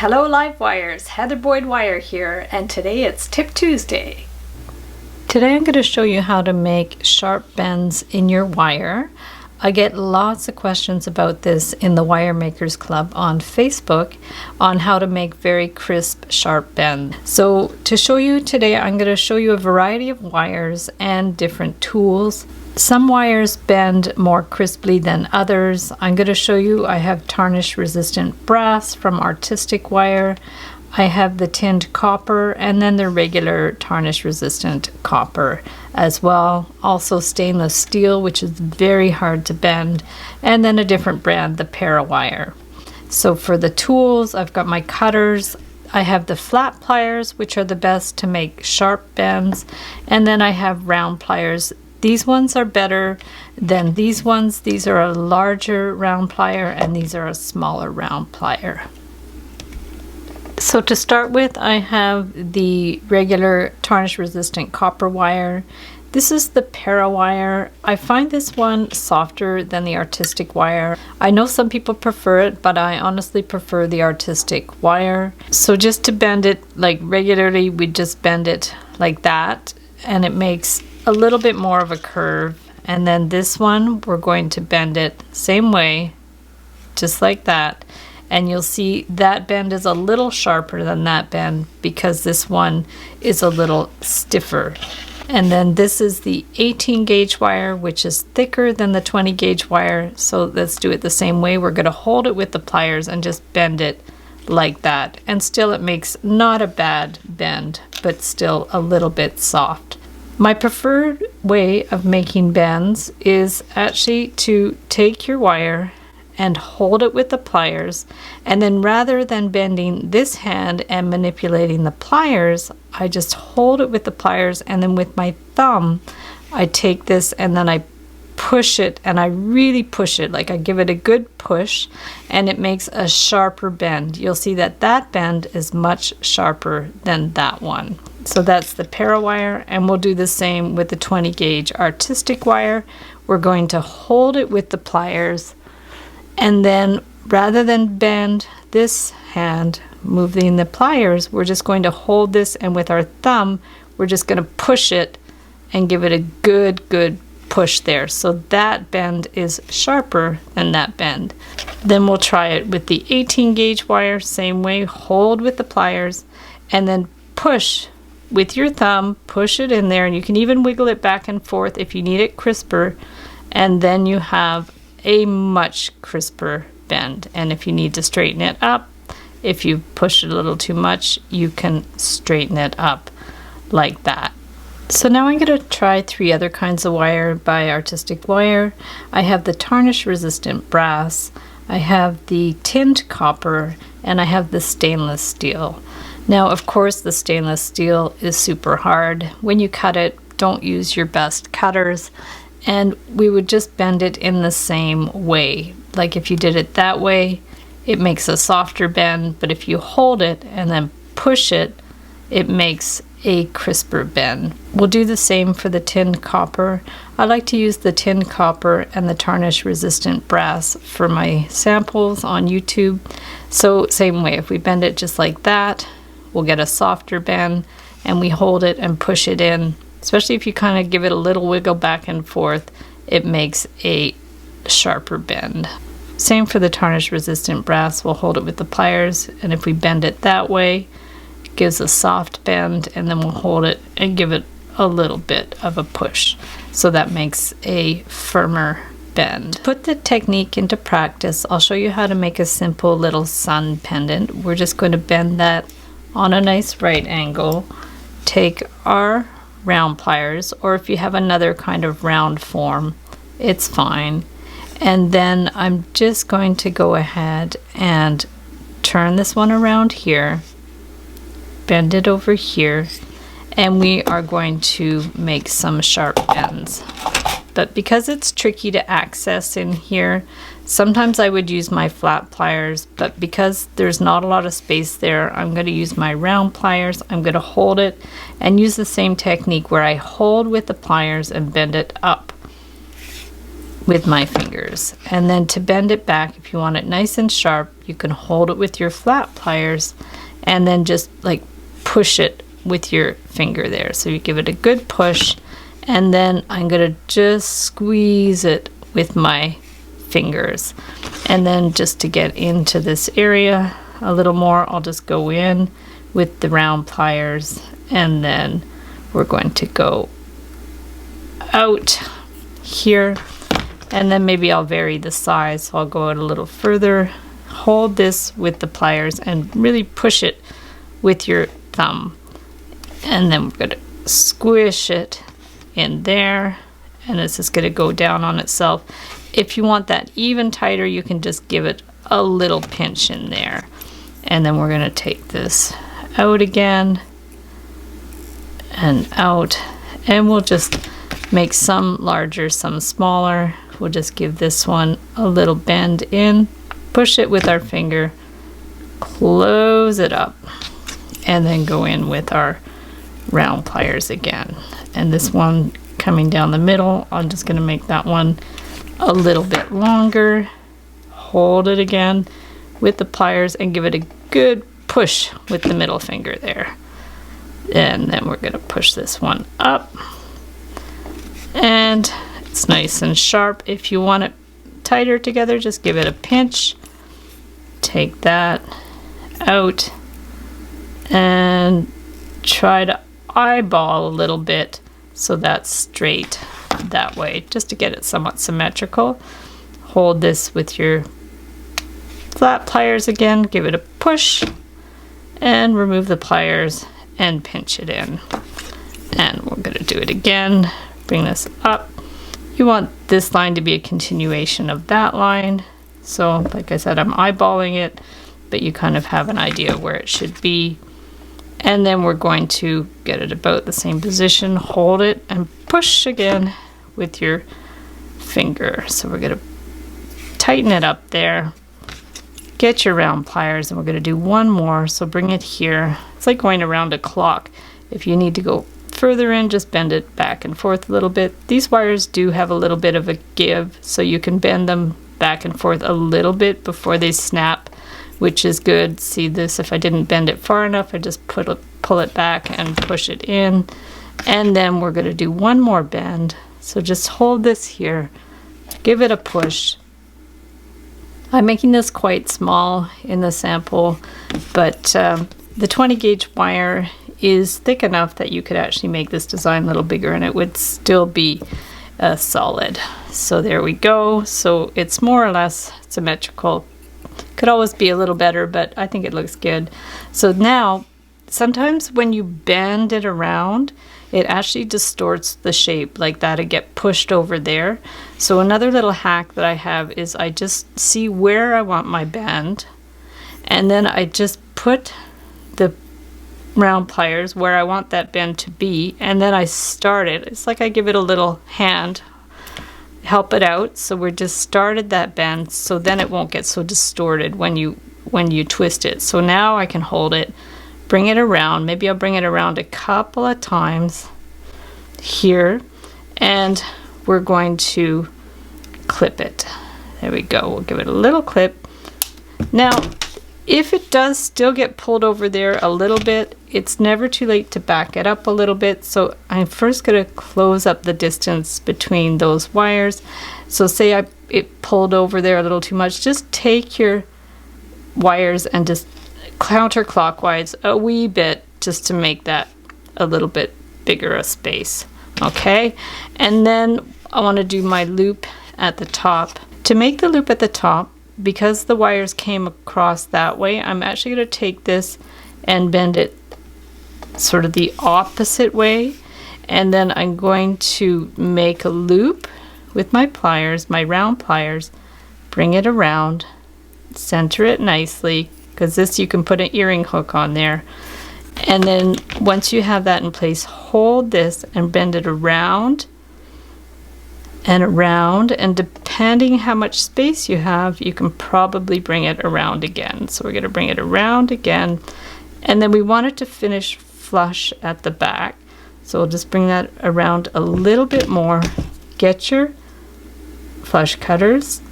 Hello Live Wires, Heather Boyd Wire here, and today it's Tip Tuesday. Today I'm going to show you how to make sharp bends in your wire. I get lots of questions about this in the Wire Makers Club on Facebook on how to make very crisp, sharp bends. So to show you today, I'm going to show you a variety of wires and different tools. Some wires bend more crisply than others. I'm going to show you, I have tarnish resistant brass from Artistic Wire. I have the tinned copper and then the regular tarnish resistant copper as well. Also stainless steel, which is very hard to bend, and then a different brand, the Para-Wire. So for the tools, I've got my cutters. I have the flat pliers, which are the best to make sharp bends, and then I have round pliers. These ones are better than these ones. These are a larger round plier and these are a smaller round plier. So to start with, I have the regular tarnish resistant copper wire. This is the Para-Wire. I find this one softer than the Artistic Wire. I know some people prefer it, but I honestly prefer the Artistic Wire. So just to bend it like regularly, we just bend it like that, and it makes a little bit more of a curve. And then this one, we're going to bend it same way, just like that. And you'll see that bend is a little sharper than that bend because this one is a little stiffer. And then this is the 18 gauge wire, which is thicker than the 20 gauge wire. So let's do it the same way. We're going to hold it with the pliers and just bend it like that. And still it makes not a bad bend, but still a little bit soft. My preferred way of making bends is actually to take your wire and hold it with the pliers, and then rather than bending this hand and manipulating the pliers, I just hold it with the pliers, and then with my thumb I take this and then I push it, and I really push it, like I give it a good push, and it makes a sharper bend. You'll see that that bend is much sharper than that one. So that's the Para-Wire, and we'll do the same with the 20 gauge Artistic Wire. We're going to hold it with the pliers, and then rather than bend this hand moving the pliers, we're just going to hold this, and with our thumb we're just going to push it and give it a good push there. So that bend is sharper than that bend. Then we'll try it with the 18 gauge wire, same way, hold with the pliers and then push with your thumb, push it in there, and you can even wiggle it back and forth if you need it crisper, and then you have a much crisper bend. And if you need to straighten it up, if you push it a little too much, you can straighten it up like that. So now I'm going to try 3 other kinds of wire by Artistic Wire. I have the tarnish resistant brass, I have the tinned copper, and I have the stainless steel. Now, of course, the stainless steel is super hard. When you cut it, don't use your best cutters, and we would just bend it in the same way. Like if you did it that way, it makes a softer bend, but if you hold it and then push it, it makes a crisper bend. We'll do the same for the tinned copper. I like to use the tinned copper and the tarnish resistant brass for my samples on YouTube. So same way, if we bend it just like that, we'll get a softer bend, and we hold it and push it in. Especially if you kind of give it a little wiggle back and forth, it makes a sharper bend. Same for the tarnish resistant brass. We'll hold it with the pliers, and if we bend it that way, it gives a soft bend, and then we'll hold it and give it a little bit of a push. So that makes a firmer bend. To put the technique into practice, I'll show you how to make a simple little sun pendant. We're just going to bend that on a nice right angle. Take our round pliers, or if you have another kind of round form, it's fine. And then I'm just going to go ahead and turn this one around here, bend it over here, and we are going to make some sharp bends. But because it's tricky to access in here, sometimes I would use my flat pliers, but because there's not a lot of space there, I'm going to use my round pliers. I'm going to hold it and use the same technique where I hold with the pliers and bend it up. with my fingers. And then to bend it back, if you want it nice and sharp, you can hold it with your flat pliers and then just like push it with your finger there. So you give it a good push, and then I'm gonna just squeeze it with my fingers. And then just to get into this area a little more, I'll just go in with the round pliers, and then we're going to go out here, and then maybe I'll vary the size, so I'll go out a little further, hold this with the pliers and really push it with your thumb, and then we're going to squish it in there, and it's just going to go down on itself. If you want that even tighter, you can just give it a little pinch in there. And then we're going to take this out again and out, and we'll just make some larger, some smaller. We'll just give this one a little bend in, push it with our finger, close it up, and then go in with our round pliers again. And this one coming down the middle, I'm just going to make that one a little bit longer, hold it again with the pliers and give it a good push with the middle finger there. And then we're going to push this one up, and it's nice and sharp. If you want it tighter together, just give it a pinch, take that out, and try to eyeball a little bit so that's straight that way, just to get it somewhat symmetrical. Hold this with your flat pliers again, give it a push, and remove the pliers and pinch it in. And we're going to do it again, bring this up. You want this line to be a continuation of that line, so like I said, I'm eyeballing it, but you kind of have an idea where it should be. And then we're going to get it about the same position, hold it, and push again with your finger. So we're going to tighten it up there, get your round pliers, and we're going to do one more. So bring it here. It's like going around a clock. If you need to go further in, just bend it back and forth a little bit. These wires do have a little bit of a give, so you can bend them back and forth a little bit before they snap, which is good. See this, if I didn't bend it far enough, I just pull it back and push it in. And then we're going to do one more bend. So just hold this here, give it a push. I'm making this quite small in the sample, but the 20 gauge wire is thick enough that you could actually make this design a little bigger and it would still be solid. So there we go. So it's more or less symmetrical. Could always be a little better, but I think it looks good. So now, sometimes when you bend it around, it actually distorts the shape like that. It get pushed over there. So another little hack that I have is I just see where I want my bend, and then I just put the round pliers where I want that bend to be, and then I start it. It's like I give it a little hand, help it out. So we're just started that bend, so then it won't get so distorted when you twist it. So now I can hold it, bring it around. Maybe I'll bring it around a couple of times here, and we're going to clip it. There we go. We'll give it a little clip. Now, if it does still get pulled over there a little bit, it's never too late to back it up a little bit. So I'm first going to close up the distance between those wires. So say it pulled over there a little too much, just take your wires and just counterclockwise a wee bit, just to make that a little bit bigger a space. Okay, and then I want to do my loop at the top. To make the loop at the top, because the wires came across that way, I'm actually going to take this and bend it sort of the opposite way, and then I'm going to make a loop with my pliers, my round pliers, bring it around, center it nicely, because this you can put an earring hook on there. And then once you have that in place, hold this and bend it around and around, and depending how much space you have, you can probably bring it around again. So we're going to bring it around again, and then we want it to finish flush at the back. So we'll just bring that around a little bit more. Get your flush cutters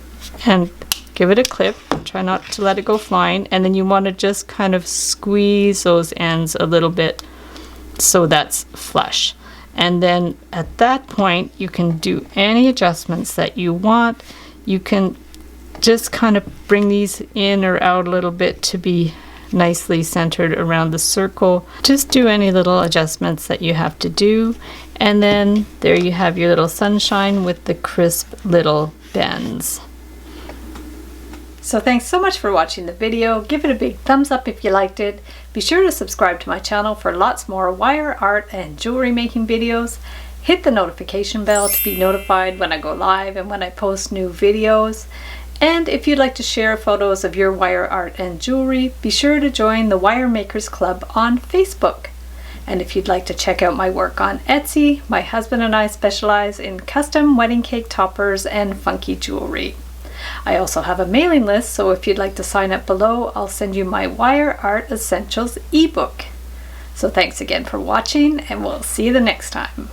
and give it a clip. Try not to let it go flying, and then you want to just kind of squeeze those ends a little bit so that's flush. And then at that point you can do any adjustments that you want. You can just kind of bring these in or out a little bit to be nicely centered around the circle. Just do any little adjustments that you have to do, and then there you have your little sunshine with the crisp little bends. So thanks so much for watching the video. Give it a big thumbs up if you liked it. Be sure to subscribe to my channel for lots more wire art and jewelry making videos. Hit the notification bell to be notified when I go live and when I post new videos. And if you'd like to share photos of your wire art and jewelry, be sure to join the Wire Makers Club on Facebook. And if you'd like to check out my work on Etsy, my husband and I specialize in custom wedding cake toppers and funky jewelry. I also have a mailing list, so if you'd like to sign up below, I'll send you my Wire Art Essentials ebook. So thanks again for watching, and we'll see you the next time.